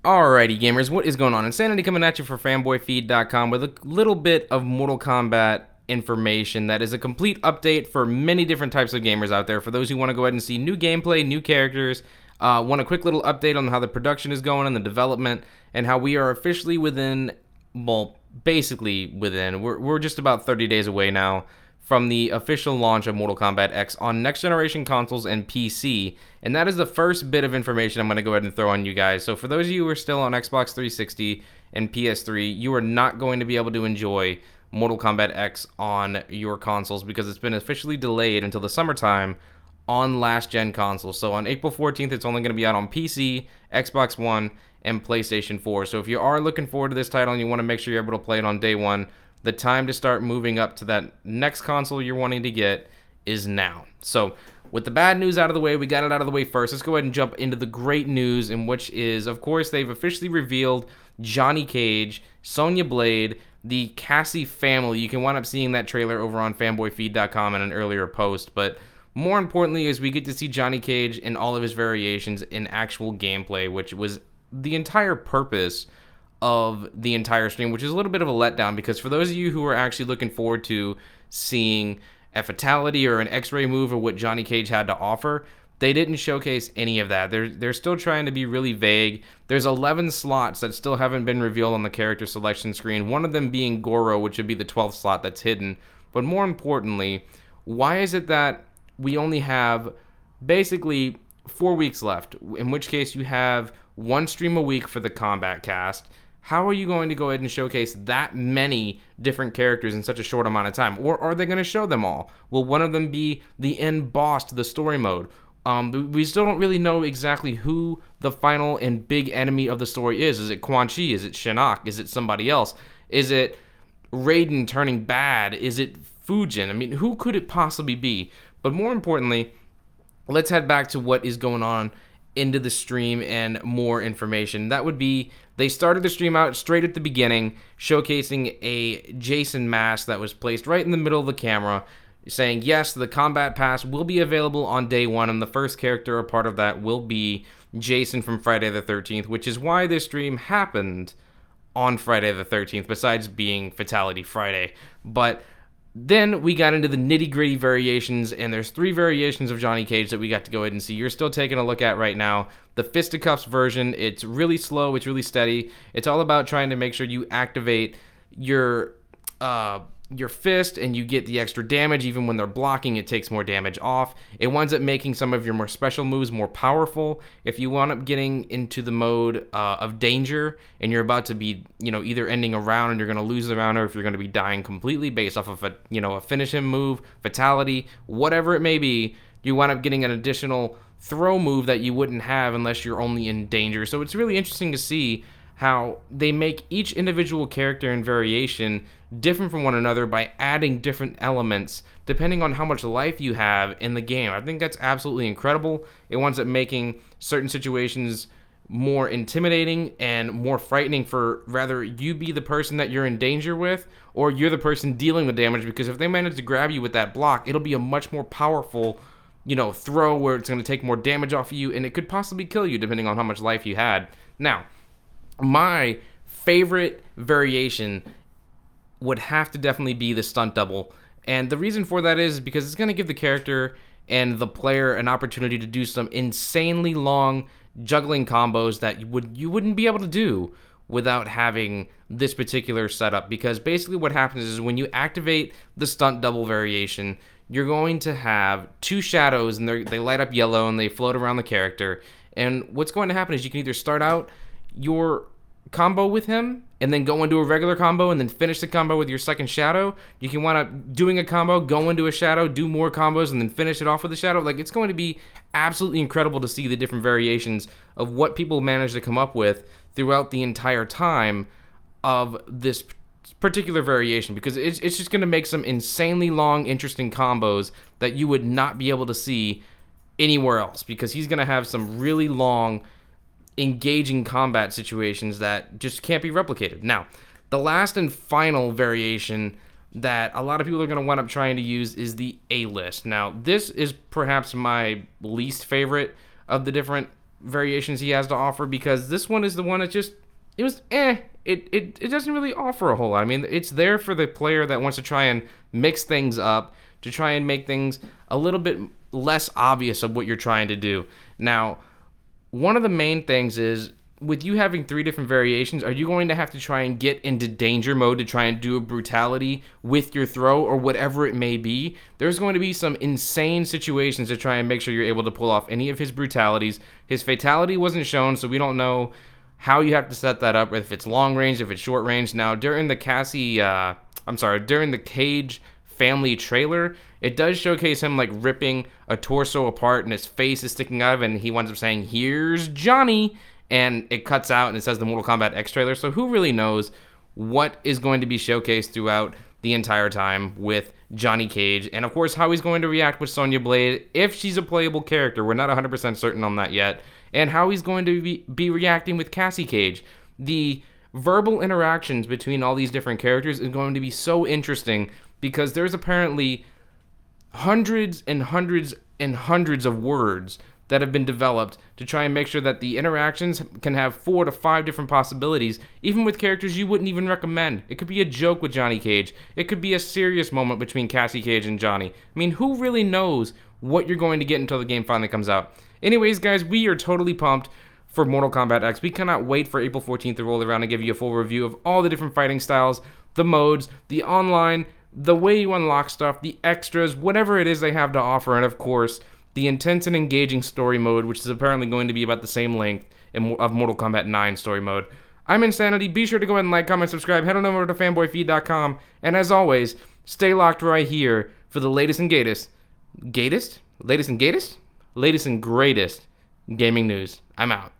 Alrighty, gamers, what is going on? Insanity coming at you for fanboyfeed.com with a little bit of Mortal Kombat information that is a complete update for many different types of gamers out there. For those who want to go ahead and see new gameplay, new characters, want a quick little update on how the production is going and the development, and how we are officially within, well, basically within, we're just about 30 days away now from the official launch of Mortal Kombat X on next generation consoles and PC. And that is the first bit of information I'm going to go ahead and throw on you guys. So for those of you who are still on Xbox 360 and PS3, you are not going to be able to enjoy Mortal Kombat X on your consoles because it's been officially delayed until the summertime on last gen consoles. So on April 14th, it's only going to be out on PC, Xbox One, and PlayStation 4. So if you are looking forward to this title and you want to make sure you're able to play it on day one, the time to start moving up to that next console you're wanting to get is now. So with the bad news out of the way, we got it out of the way first. Let's go ahead and jump into the great news, in which is, of course, they've officially revealed Johnny Cage, Sonya Blade, the Cassie family. You can wind up seeing that trailer over on fanboyfeed.com in an earlier post, but more importantly is we get to see Johnny Cage in all of his variations in actual gameplay, which was the entire purpose of the entire stream, which is a little bit of a letdown because for those of you who are actually looking forward to seeing a fatality or an X-ray move or what Johnny Cage had to offer, they didn't showcase any of that. They're still trying to be really vague. There's 11 slots that still haven't been revealed on the character selection screen, one of them being Goro, which would be the 12th slot that's hidden. But more importantly, why is it that we only have basically 4 weeks left, in which case you have one stream a week for the combat cast? How are you going to go ahead and showcase that many different characters in such a short amount of time? Or are they going to show them all? Will one of them be the end boss to the story mode? We still don't really know exactly who the final and big enemy of the story is. Is it Quan Chi? Is it Shinnok? Is it somebody else? Is it Raiden turning bad? Is it Fujin? I mean, who could it possibly be? But more importantly, let's head back to what is going on into the stream and more information. That would be, they started the stream out straight at the beginning, showcasing a Jason mask that was placed right in the middle of the camera, saying, yes, the combat pass will be available on day one, and the first character or part of that will be Jason from Friday the 13th, which is why this stream happened on Friday the 13th, besides being Fatality Friday. But then we got into the nitty-gritty variations, and there's 3 variations of Johnny Cage that we got to go ahead and see. You're still taking a look at right now. The Fisticuffs version, it's really slow, it's really steady. It's all about trying to make sure you activate your fist and you get the extra damage. Even when they're blocking, it takes more damage off. It winds up making some of your more special moves more powerful. If you wind up getting into the mode of danger and you're about to be, either ending a round and you're going to lose the round, or if you're going to be dying completely based off of a finish him move, fatality, whatever it may be, you wind up getting an additional throw move that you wouldn't have unless you're only in danger. So it's really interesting to see how they make each individual character and variation different from one another by adding different elements depending on how much life you have in the game. I think that's absolutely incredible. It winds up making certain situations more intimidating and more frightening for rather you be the person that you're in danger with, or you're the person dealing the damage, because if they manage to grab you with that block, it'll be a much more powerful throw where it's going to take more damage off of you, and it could possibly kill you depending on how much life you had. Now, my favorite variation would have to definitely be the stunt double. And the reason for that is because it's going to give the character and the player an opportunity to do some insanely long juggling combos that you wouldn't be able to do without having this particular setup. Because basically what happens is when you activate the stunt double variation, you're going to have 2 shadows, and they light up yellow and they float around the character. And what's going to happen is you can either start out your combo with him and then go into a regular combo and then finish the combo with your second shadow. You can wind up doing a combo, go into a shadow, do more combos, and then finish it off with a shadow. Like, it's going to be absolutely incredible to see the different variations of what people manage to come up with throughout the entire time of this particular variation, because it's just going to make some insanely long, interesting combos that you would not be able to see anywhere else, because he's going to have some really long, engaging combat situations that just can't be replicated. Now, the last and final variation that a lot of people are going to wind up trying to use is the A-list. Now, this is perhaps my least favorite of the different variations he has to offer, because this one is the one that just, it was it doesn't really offer a whole lot. I mean, it's there for the player that wants to try and mix things up, to try and make things a little bit less obvious of what you're trying to do. Now, one of the main things is, with you having 3 different variations, are you going to have to try and get into danger mode to try and do a brutality with your throw or whatever it may be? There's going to be some insane situations to try and make sure you're able to pull off any of his brutalities. His fatality wasn't shown, so we don't know how you have to set that up, if it's long range, if it's short range. Now, during the during the Cage family trailer, it does showcase him like ripping a torso apart and his face is sticking out of it, and he winds up saying, "Here's Johnny," and it cuts out and it says the Mortal Kombat X trailer. So who really knows what is going to be showcased throughout the entire time with Johnny Cage, and of course how he's going to react with Sonya Blade, if she's a playable character. We're not 100% certain on that yet. And how he's going to be reacting with Cassie Cage. The verbal interactions between all these different characters is going to be so interesting, because there's apparently hundreds and hundreds and hundreds of words that have been developed to try and make sure that the interactions can have 4 to 5 different possibilities, even with characters you wouldn't even recommend. It could be a joke with Johnny Cage. It could be a serious moment between Cassie Cage and Johnny. I mean, who really knows what you're going to get until the game finally comes out? Anyways, guys, we are totally pumped for Mortal Kombat X. We cannot wait for April 14th to roll around and give you a full review of all the different fighting styles, the modes, the online, the way you unlock stuff, the extras, whatever it is they have to offer, and of course, the intense and engaging story mode, which is apparently going to be about the same length of Mortal Kombat 9 story mode. I'm Insanity. Be sure to go ahead and like, comment, subscribe. Head on over to fanboyfeed.com. And as always, stay locked right here for the latest and greatest gaming news. I'm out.